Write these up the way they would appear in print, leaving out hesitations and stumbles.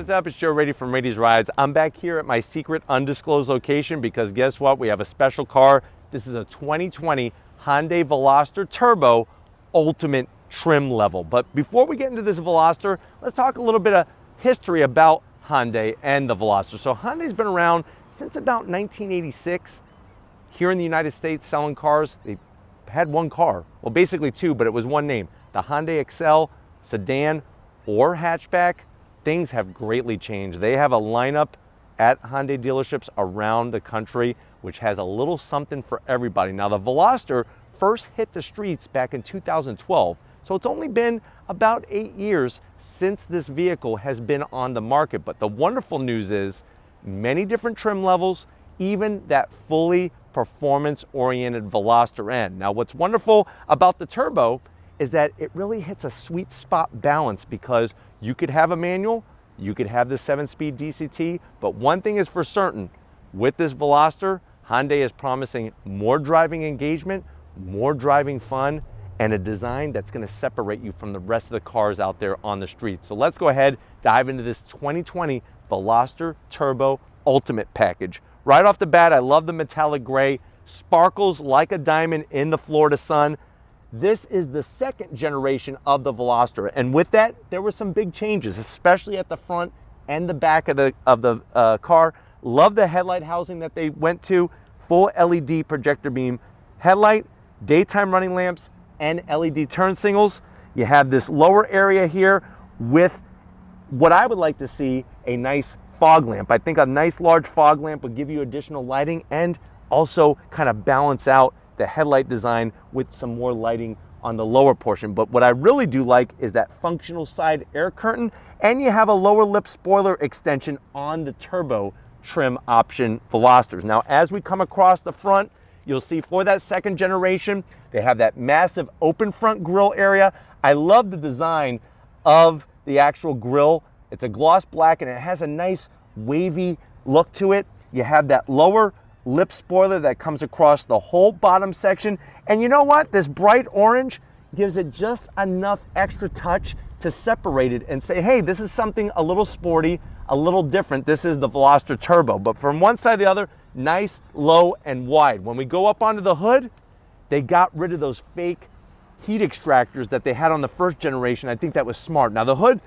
what's up? It's Joe Rady from Rady's Rides. I'm back here at my secret undisclosed location because guess what? We have a special car. This is a 2020 Hyundai Veloster Turbo Ultimate trim level. But before we get into this Veloster, let's talk a little bit of history about Hyundai and the Veloster. So Hyundai's been around since about 1986 here in the United States selling cars. They had one car, well basically two, but it was one name, the Hyundai Excel sedan or hatchback. Things have greatly changed. They have a lineup at Hyundai dealerships around the country which has a little something for everybody. Now the Veloster first hit the streets back in 2012, so it's only been about 8 years since this vehicle has been on the market. But the wonderful news is many different trim levels, even that fully performance-oriented Veloster N. Now what's wonderful about the Turbo is that it really hits a sweet spot balance because you could have a manual, you could have the 7-speed DCT, but one thing is for certain, with this Veloster, Hyundai is promising more driving engagement, more driving fun, and a design that's gonna separate you from the rest of the cars out there on the street. So let's go ahead, dive into this 2020 Veloster Turbo Ultimate package. Right off the bat, I love the metallic gray, sparkles like a diamond in the Florida sun. This is the second generation of the Veloster, and with that, there were some big changes, especially at the front and the back of the car. Love the headlight housing that they went to, full LED projector beam headlight, daytime running lamps, and LED turn signals. You have this lower area here with what I would like to see, a nice fog lamp. I think a nice large fog lamp would give you additional lighting and also kind of balance out the headlight design with some more lighting on the lower portion. But what I really do like is that functional side air curtain, and you have a lower lip spoiler extension on the turbo trim option Velosters. Now as we come across the front, you'll see for that second generation, they have that massive open front grille area. I love the design of the actual grille. It's a gloss black and it has a nice wavy look to it. You have that lower lip spoiler that comes across the whole bottom section. And you know what? This bright orange gives it just enough extra touch to separate it and say, hey, this is something a little sporty, a little different. This is the Veloster Turbo. But from one side to the other, nice, low, and wide. When we go up onto the hood, they got rid of those fake heat extractors that they had on the first generation. I think that was smart. Now the hood,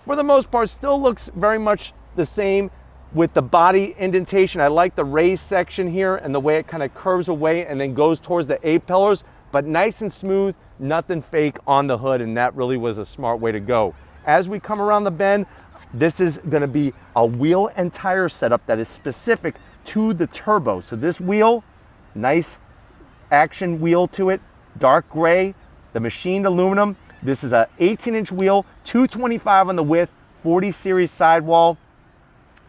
for the most part, still looks very much the same with the body indentation. I like the raised section here and the way it kind of curves away and then goes towards the A-pillars, but nice and smooth, nothing fake on the hood, and that really was a smart way to go. As we come around the bend, this is gonna be a wheel and tire setup that is specific to the Turbo. So this wheel, nice action wheel to it, dark gray, the machined aluminum. This is a 18-inch wheel, 225 on the width, 40 series sidewall.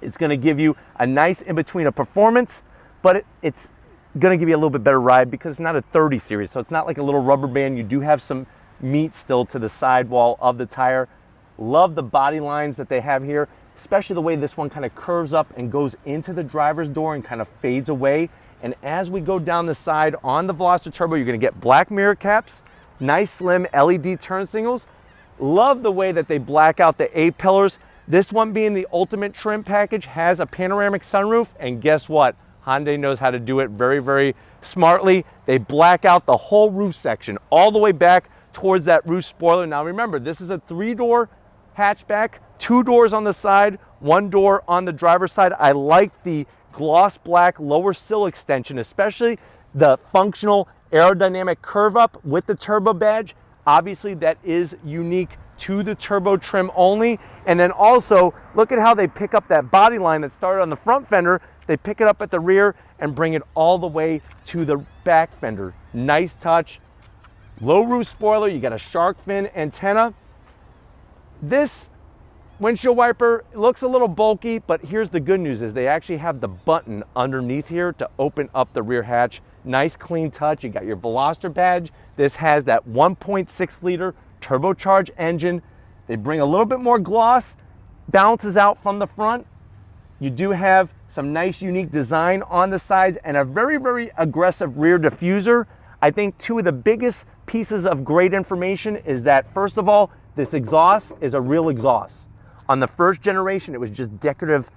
It's gonna give you a nice in-between of performance, but it's gonna give you a little bit better ride because it's not a 30 series, so it's not like a little rubber band. You do have some meat still to the sidewall of the tire. Love the body lines that they have here, especially the way this one kind of curves up and goes into the driver's door and kind of fades away. And as we go down the side on the Veloster Turbo, you're gonna get black mirror caps, nice slim LED turn signals. Love the way that they black out the A-pillars. This one, being the ultimate trim package, has a panoramic sunroof, and guess what? Hyundai knows how to do it very, very smartly. They black out the whole roof section all the way back towards that roof spoiler. Now remember, this is a 3-door hatchback, 2 doors on the side, 1 door on the driver's side. I like the gloss black lower sill extension, especially the functional aerodynamic curve up with the turbo badge. Obviously that is unique to the turbo trim only. And then also look at how they pick up that body line that started on the front fender. They pick it up at the rear and bring it all the way to the back fender. Nice touch. Low roof spoiler, you got a shark fin antenna. This windshield wiper looks a little bulky, but here's the good news is they actually have the button underneath here to open up the rear hatch. Nice clean touch. You got your Veloster badge. This has that 1.6 liter turbocharged engine. They bring a little bit more gloss, balances out from the front. You do have some nice unique design on the sides and a very, very aggressive rear diffuser. I think two of the biggest pieces of great information is that, first of all, this exhaust is a real exhaust. On the first generation, it was just decorative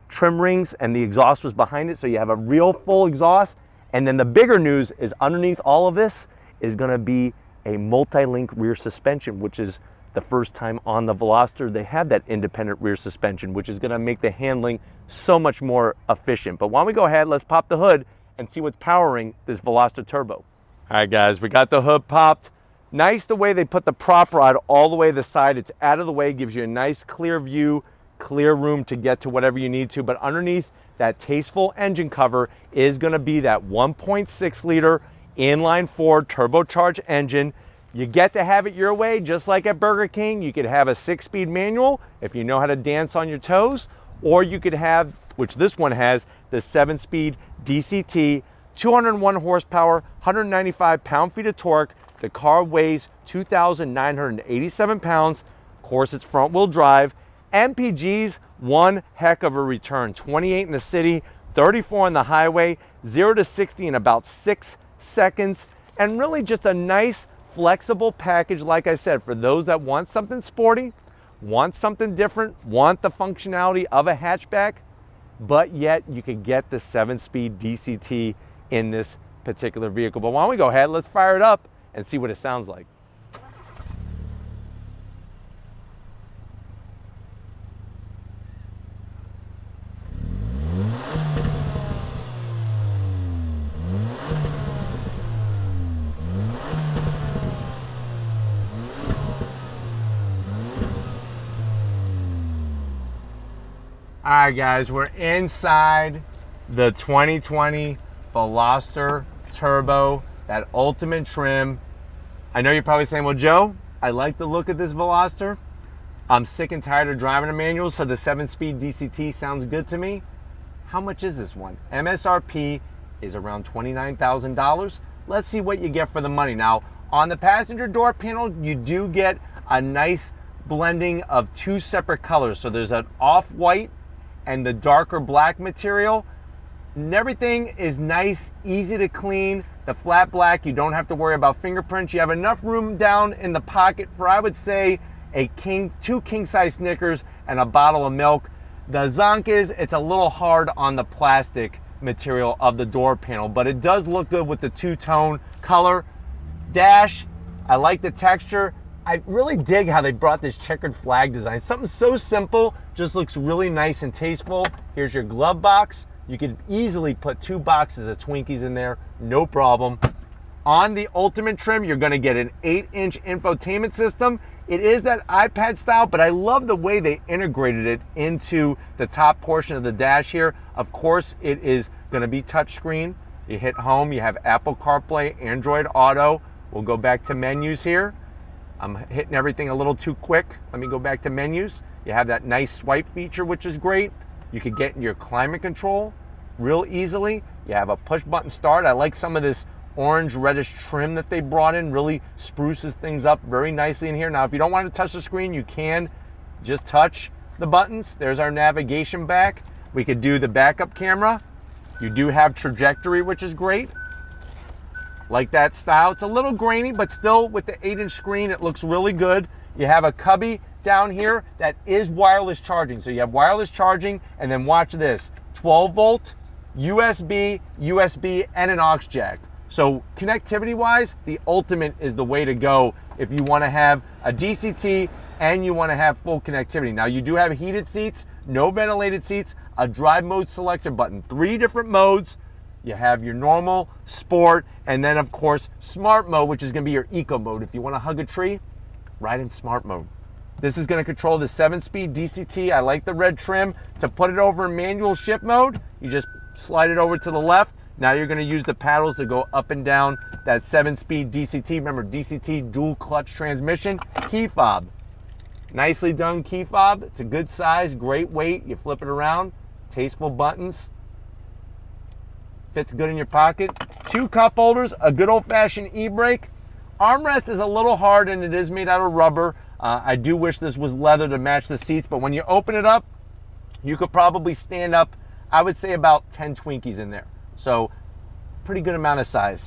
trim rings and the exhaust was behind it, so you have a real full exhaust. And then the bigger news is underneath all of this is gonna be a multi-link rear suspension, which is the first time on the Veloster they have that independent rear suspension, which is gonna make the handling so much more efficient. But why don't we go ahead, let's pop the hood and see what's powering this Veloster Turbo. All right guys, we got the hood popped. Nice the way they put the prop rod all the way to the side. It's out of the way, gives you a nice clear view, clear room to get to whatever you need to. But underneath that tasteful engine cover is gonna be that 1.6 liter inline-4 turbocharged engine. You get to have it your way, just like at Burger King. You could have a 6-speed manual if you know how to dance on your toes, or you could have, which this one has, the 7-speed DCT, 201 horsepower, 195 pound-feet of torque. The car weighs 2,987 pounds. Of course, it's front-wheel drive. MPG's one heck of a return. 28 in the city, 34 on the highway, 0 to 60 in about 6 seconds, and really just a nice, flexible package, like I said, for those that want something sporty, want something different, want the functionality of a hatchback, but yet you could get the 7-speed DCT in this particular vehicle. But why don't we go ahead, let's fire it up and see what it sounds like. All right guys, we're inside the 2020 Veloster Turbo, that ultimate trim. I know you're probably saying, well Joe, I like the look of this Veloster. I'm sick and tired of driving a manual, so the 7-speed DCT sounds good to me. How much is this one? MSRP is around $29,000. Let's see what you get for the money. Now, on the passenger door panel, you do get a nice blending of 2 separate colors. So there's an off-white and the darker black material. And everything is nice, easy to clean. The flat black, you don't have to worry about fingerprints. You have enough room down in the pocket for, I would say, two king-size Snickers and a bottle of milk. The zonk is, it's a little hard on the plastic material of the door panel, but it does look good with the 2-tone color. Dash, I like the texture. I really dig how they brought this checkered flag design. Something so simple, just looks really nice and tasteful. Here's your glove box. You could easily put 2 boxes of Twinkies in there, no problem. On the Ultimate trim, you're gonna get an 8-inch infotainment system. It is that iPad style, but I love the way they integrated it into the top portion of the dash here. Of course, it is gonna be touchscreen. You hit home, you have Apple CarPlay, Android Auto. We'll go back to menus here. I'm hitting everything a little too quick. Let me go back to menus. You have that nice swipe feature, which is great. You could get in your climate control real easily. You have a push button start. I like some of this orange reddish trim that they brought in, really spruces things up very nicely in here. Now, if you don't want to touch the screen, you can just touch the buttons. There's our navigation back. We could do the backup camera. You do have trajectory, which is great. Like that style. It's a little grainy, but still with the 8-inch screen, it looks really good. You have a cubby down here that is wireless charging. So you have wireless charging, and then watch this, 12 volt, USB, and an aux jack. So connectivity wise, the Ultimate is the way to go if you want to have a DCT and you want to have full connectivity. Now you do have heated seats, no ventilated seats, a drive mode selector button, 3 different modes. You have your normal, sport, and then of course, smart mode, which is gonna be your eco mode. If you wanna hug a tree, ride in smart mode. This is gonna control the 7-speed DCT. I like the red trim. To put it over in manual shift mode, you just slide it over to the left. Now you're gonna use the paddles to go up and down that 7-speed DCT. Remember, DCT dual clutch transmission. Key fob, nicely done key fob. It's a good size, great weight. You flip it around, tasteful buttons. Fits good in your pocket. 2 cup holders, a good old-fashioned e-brake. Armrest is a little hard and it is made out of rubber. I do wish this was leather to match the seats, but when you open it up, you could probably stand up, I would say about 10 Twinkies in there. So pretty good amount of size.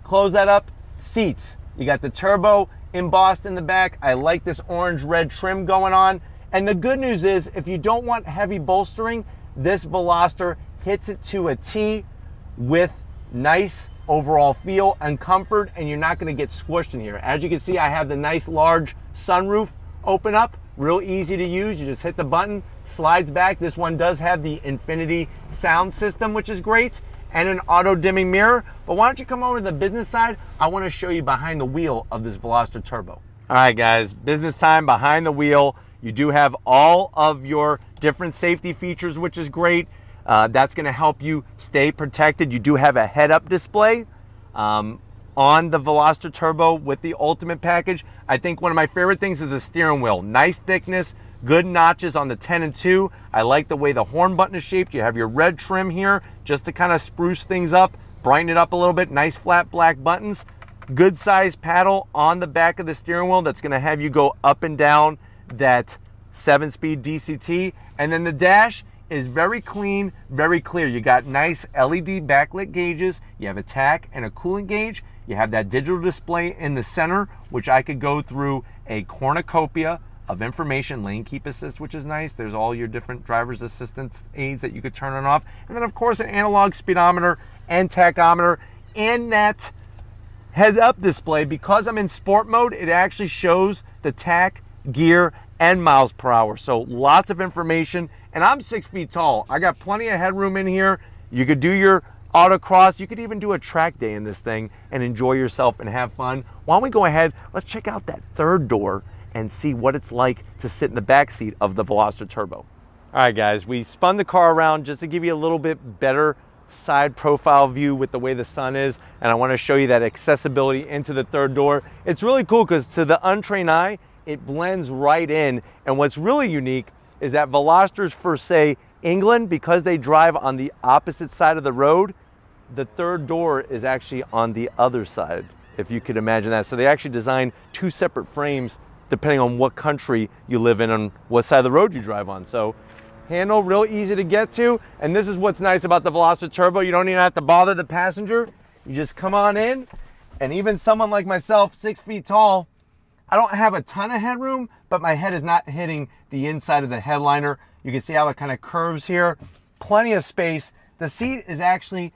Close that up, seats. You got the turbo embossed in the back. I like this orange red trim going on. And the good news is, if you don't want heavy bolstering, this Veloster hits it to a T with nice overall feel and comfort, and you're not gonna get squished in here. As you can see, I have the nice large sunroof open up, real easy to use. You just hit the button, slides back. This one does have the Infinity sound system, which is great, and an auto dimming mirror. But why don't you come over to the business side? I wanna show you behind the wheel of this Veloster Turbo. All right, guys, business time behind the wheel. You do have all of your different safety features, which is great. That's gonna help you stay protected. You do have a head-up display on the Veloster Turbo with the Ultimate package. I think one of my favorite things is the steering wheel. Nice thickness, good notches on the 10 and 2. I like the way the horn button is shaped. You have your red trim here just to kind of spruce things up, brighten it up a little bit. Nice flat black buttons. Good size paddle on the back of the steering wheel that's gonna have you go up and down that 7-speed DCT. And then the dash is very clean, very clear. You got nice LED backlit gauges. You have a tach and a coolant gauge. You have that digital display in the center, which I could go through a cornucopia of information, lane keep assist, which is nice. There's all your different driver's assistance aids that you could turn on and off. And then of course an analog speedometer and tachometer. And that head-up display, because I'm in sport mode, it actually shows the tach, gear, and miles per hour. So lots of information. And I'm 6 feet tall. I got plenty of headroom in here. You could do your autocross. You could even do a track day in this thing and enjoy yourself and have fun. Why don't we go ahead, let's check out that third door and see what it's like to sit in the back seat of the Veloster Turbo. All right, guys, we spun the car around just to give you a little bit better side profile view with the way the sun is, and I want to show you that accessibility into the third door. It's really cool because to the untrained eye, it blends right in. And what's really unique is that Velosters for, say, England, because they drive on the opposite side of the road, the third door is actually on the other side, if you could imagine that. So they actually designed two separate frames depending on what country you live in and what side of the road you drive on. So handle, real easy to get to. And this is what's nice about the Veloster Turbo. You don't even have to bother the passenger. You just come on in, and even someone like myself, 6 feet tall, I don't have a ton of headroom, but my head is not hitting the inside of the headliner. You can see how it kind of curves here. Plenty of space. The seat is actually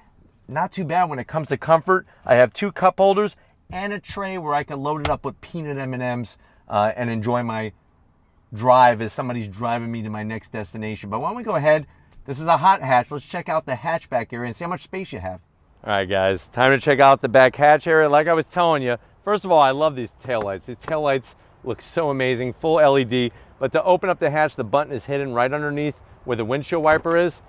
not too bad when it comes to comfort. I have two cup holders and a tray where I can load it up with peanut M&Ms and enjoy my drive as somebody's driving me to my next destination. But why don't we go ahead? This is a hot hatch. Let's check out the hatchback area and see how much space you have. All right, guys, time to check out the back hatch area. Like I was telling you, first of all, I love these taillights. These taillights look so amazing, full LED. But to open up the hatch, the button is hidden right underneath where the windshield wiper is.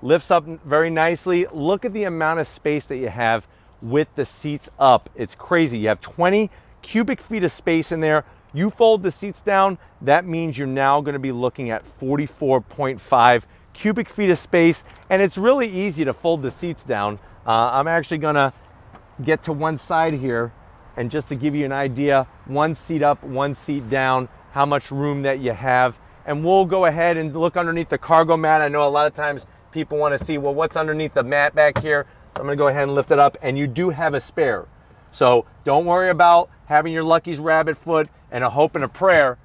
Lifts up very nicely. Look at the amount of space that you have with the seats up. It's crazy. You have 20 cubic feet of space in there. You fold the seats down, that means you're now gonna be looking at 44.5 cubic feet of space. And it's really easy to fold the seats down. I'm actually gonna get to one side here, and just to give you an idea, one seat up, one seat down, how much room that you have. And we'll go ahead and look underneath the cargo mat. I know a lot of times people wanna see, well, what's underneath the mat back here? So I'm gonna go ahead and lift it up, and you do have a spare. So don't worry about having your Lucky's rabbit foot and a hope and a prayer.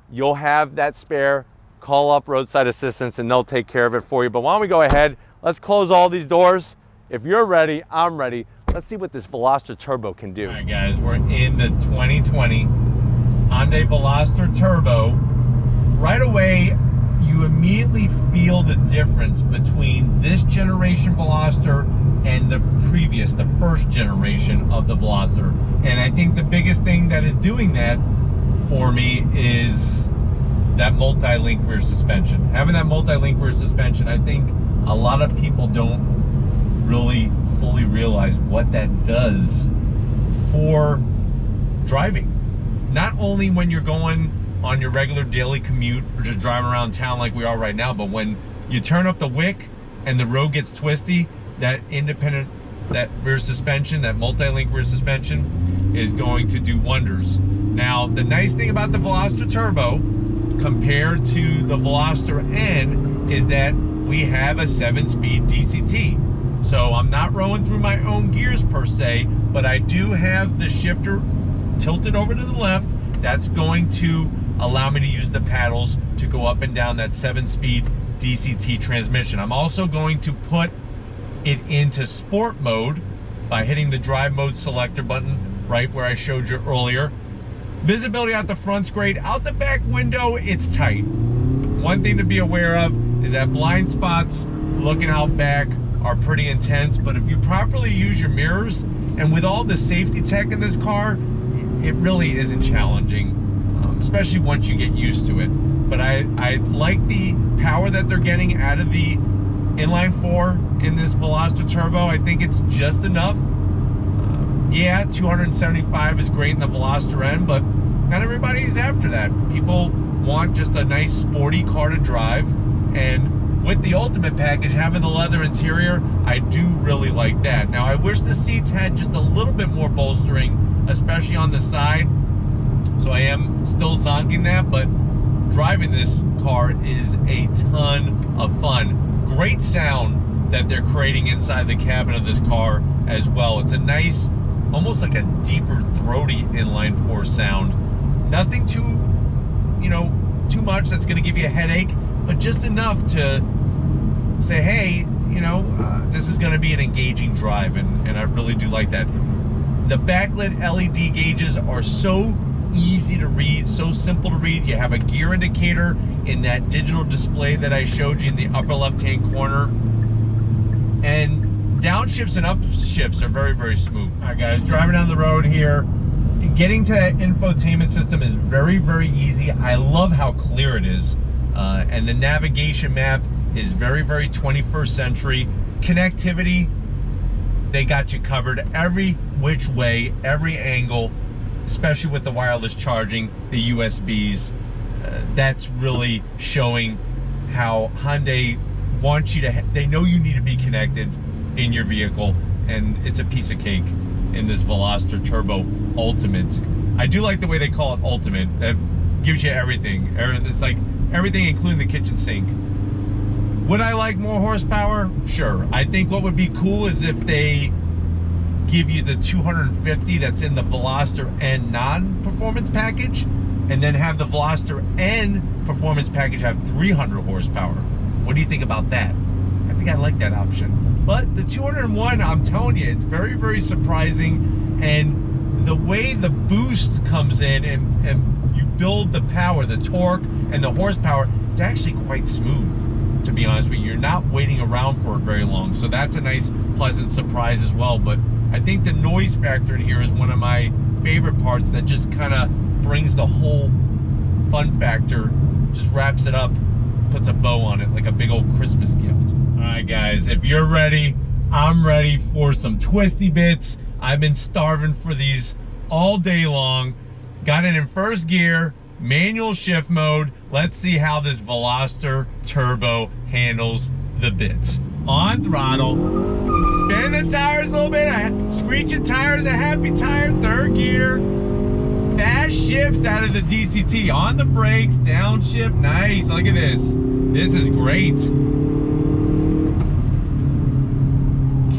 You'll have that spare. Call up roadside assistance and they'll take care of it for you. But why don't we go ahead, let's close all these doors. If you're ready, I'm ready. Let's see what this Veloster Turbo can do. All right, guys, we're in the 2020 Hyundai Veloster Turbo. Right away, you immediately feel the difference between this generation Veloster and the previous, the first generation of the Veloster. And I think the biggest thing that is doing that for me is that multi-link rear suspension. Having that multi-link rear suspension, I think a lot of people don't really fully realize what that does for driving. Not only when you're going on your regular daily commute or just driving around town like we are right now, but when you turn up the wick and the road gets twisty, that rear suspension, that multi-link rear suspension is going to do wonders. Now, the nice thing about the Veloster Turbo compared to the Veloster N is that we have a 7-speed DCT. So I'm not rolling through my own gears per se, but I do have the shifter tilted over to the left. That's going to allow me to use the paddles to go up and down that 7-speed DCT transmission. I'm also going to put it into sport mode by hitting the drive mode selector button right where I showed you earlier. Visibility out the front's great. Out the back window, it's tight. One thing to be aware of is that blind spots looking out back are pretty intense, but if you properly use your mirrors, and with all the safety tech in this car, it really isn't challenging, especially once you get used to it. But I like the power that they're getting out of the inline 4 in this Veloster Turbo. I think it's just enough. Yeah, 275 is great in the Veloster end, but not everybody's after that. People want just a nice sporty car to drive, and with the Ultimate package, having the leather interior, I do really like that. Now, I wish the seats had just a little bit more bolstering, especially on the side, so I am still zonking that, but driving this car is a ton of fun. Great sound that they're creating inside the cabin of this car as well. It's a nice, almost like a deeper, throaty inline 4 sound. Nothing too, too much that's gonna give you a headache, but just enough to say, hey, this is gonna be an engaging drive, and I really do like that. The backlit LED gauges are so easy to read, so simple to read. You have a gear indicator in that digital display that I showed you in the upper left-hand corner. And downshifts and upshifts are very, very smooth. All right, guys, driving down the road here. Getting to that infotainment system is very, very easy. I love how clear it is. And the navigation map is very, very 21st century. Connectivity, they got you covered every which way, every angle, especially with the wireless charging, the USBs. That's really showing how Hyundai wants you to, they know you need to be connected in your vehicle, and it's a piece of cake in this Veloster Turbo Ultimate. I do like the way they call it Ultimate. That gives you everything. It's like everything, including the kitchen sink. Would I like more horsepower? Sure. I think what would be cool is if they give you the 250 that's in the Veloster N non-performance package, and then have the Veloster N performance package have 300 horsepower. What do you think about that? I think I like that option. But the 201, I'm telling you, it's very, very surprising. And the way the boost comes in and you build the power, the torque, and the horsepower, it's actually quite smooth, to be honest with you. You're not waiting around for it very long. So that's a nice, pleasant surprise as well. But I think the noise factor in here is one of my favorite parts that just kind of brings the whole fun factor, just wraps it up, puts a bow on it like a big old Christmas gift. All right, guys, if you're ready, I'm ready for some twisty bits. I've been starving for these all day long. Got it in first gear, manual shift mode. Let's see how this Veloster Turbo handles the bits. On throttle, spin the tires a little bit, screeching tires, a happy tire, third gear. Fast shifts out of the DCT. On the brakes, downshift, nice, look at this. This is great.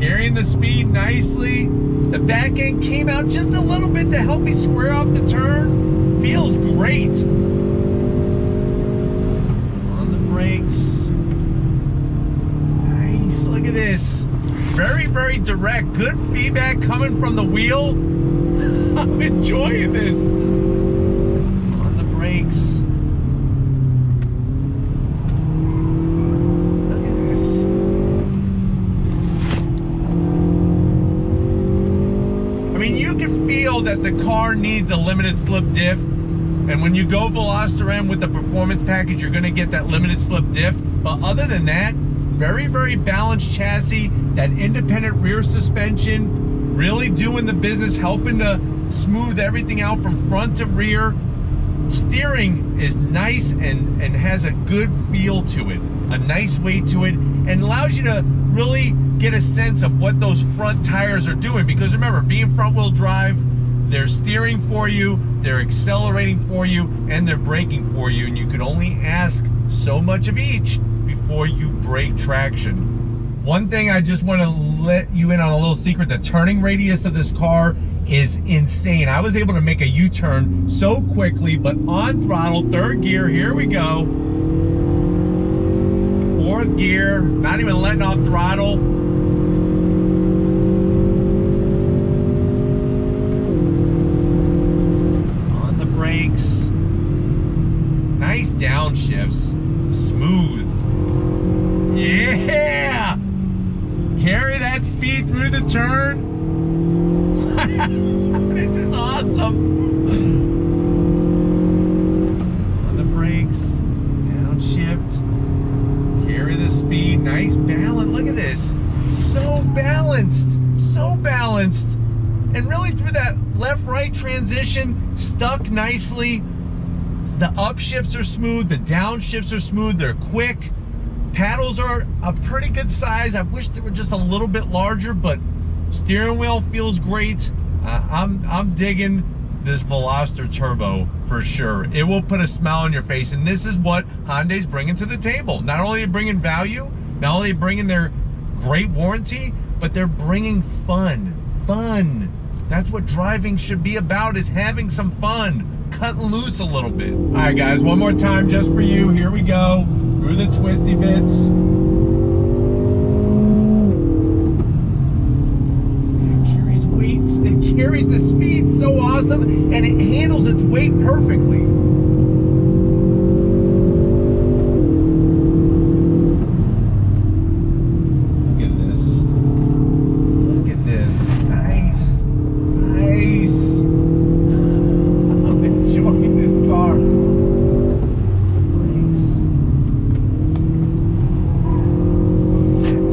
Carrying the speed nicely. The back end came out just a little bit to help me square off the turn. Feels great. On the brakes. Nice, look at this. Very, very direct. Good feedback coming from the wheel. I'm enjoying this. On the brakes. Look at this. I mean, you can feel that the car needs a limited slip diff. And when you go Veloster N with the performance package, you're gonna get that limited slip diff. But other than that, very, very balanced chassis, that independent rear suspension, really doing the business, helping to smooth everything out from front to rear. Steering is nice and has a good feel to it, a nice weight to it, and allows you to really get a sense of what those front tires are doing. Because remember, being front wheel drive, they're steering for you, they're accelerating for you, and they're braking for you, and you can only ask so much of each before you break traction. One thing I just want to let you in on a little secret, the turning radius of this car is insane. I was able to make a U-turn so quickly, but on throttle, third gear, here we go. Fourth gear, not even letting off throttle. On the brakes. Nice downshifts. Smooth. Yeah! Carry that speed through the turn. This is awesome. On the brakes, downshift, carry the speed, nice balance. Look at this, so balanced, and really through that left-right transition, stuck nicely. The upshifts are smooth, the downshifts are smooth, they're quick. Paddles are a pretty good size. I wish they were just a little bit larger, but steering wheel feels great. I'm digging this Veloster Turbo for sure. It will put a smile on your face, and this is what Hyundai's bringing to the table. Not only are they bringing value, not only are they bringing their great warranty, but they're bringing fun. That's what driving should be about, is having some fun, cutting loose a little bit. All right, guys, one more time just for you. Here we go, through the twisty bits. It carries the speed so awesome, and it handles its weight perfectly. Look at this. Look at this. Nice. I'm enjoying this car.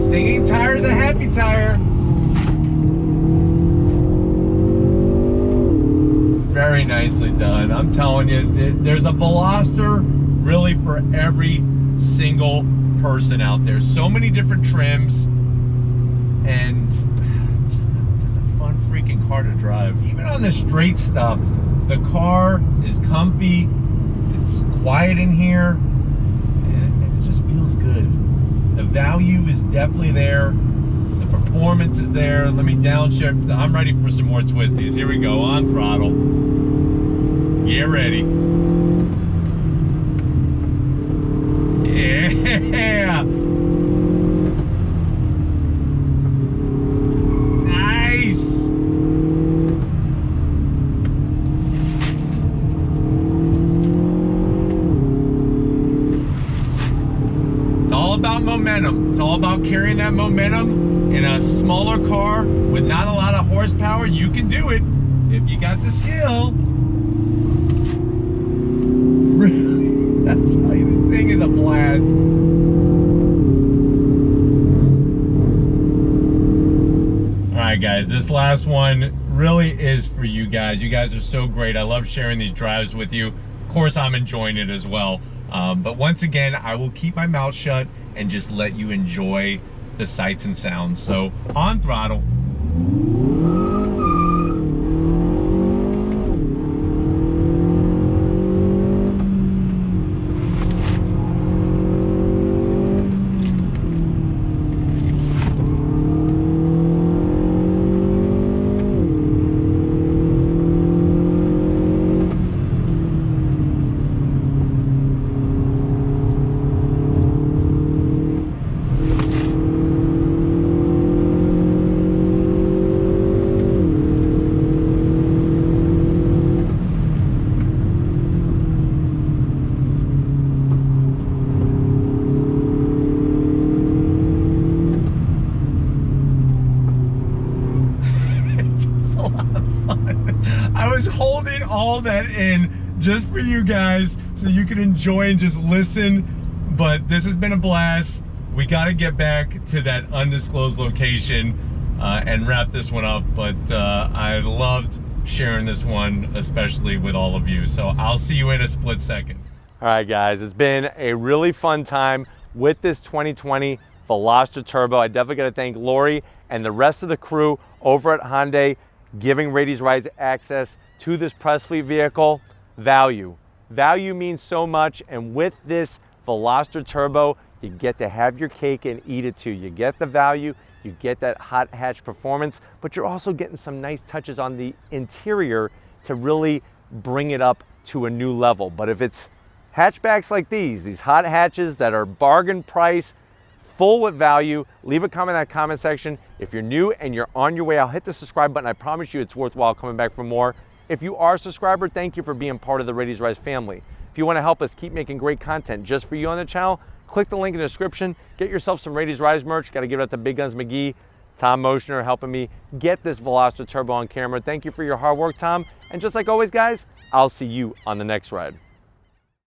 Nice. Singing tire's a happy tire. Very nicely done. I'm telling you, there's a Veloster really for every single person out there. So many different trims, and just a fun freaking car to drive. Even on the straight stuff, the car is comfy, it's quiet in here, and it just feels good. The value is definitely there. Performance is there. Let me downshift. I'm ready for some more twisties. Here we go, on throttle. Get ready. Yeah. Nice. It's all about momentum. It's all about carrying that momentum. In a smaller car with not a lot of horsepower, you can do it if you got the skill. Really, that's how this thing is a blast. All right, guys, this last one really is for you guys. You guys are so great. I love sharing these drives with you. Of course, I'm enjoying it as well. But once again, I will keep my mouth shut and just let you enjoy the sights and sounds. So on throttle. I was holding all that in just for you guys so you can enjoy and just listen, but this has been a blast. We got to get back to that undisclosed location and wrap this one up, but I loved sharing this one, especially with all of you. So I'll see you in a split second. All right, guys, it's been a really fun time with this 2020 Veloster Turbo. I definitely got to thank Lori and the rest of the crew over at Hyundai giving Rady's Rides access to this press fleet vehicle. Value means so much, and with this Veloster Turbo, you get to have your cake and eat it too. You get the value, You get that hot hatch performance, but you're also getting some nice touches on the interior to really bring it up to a new level. But if it's hatchbacks like these hot hatches that are bargain price, full with value, leave a comment in that comment section. If you're new and you're on your way, I'll hit the subscribe button. I promise you it's worthwhile coming back for more. If you are a subscriber, thank you for being part of the Ready to Rise family. If you want to help us keep making great content just for you on the channel, click the link in the description. Get yourself some Ready to Rise merch. Got to give it up to Big Guns McGee, Tom Motioner, helping me get this Veloster Turbo on camera. Thank you for your hard work, Tom. And just like always, guys, I'll see you on the next ride.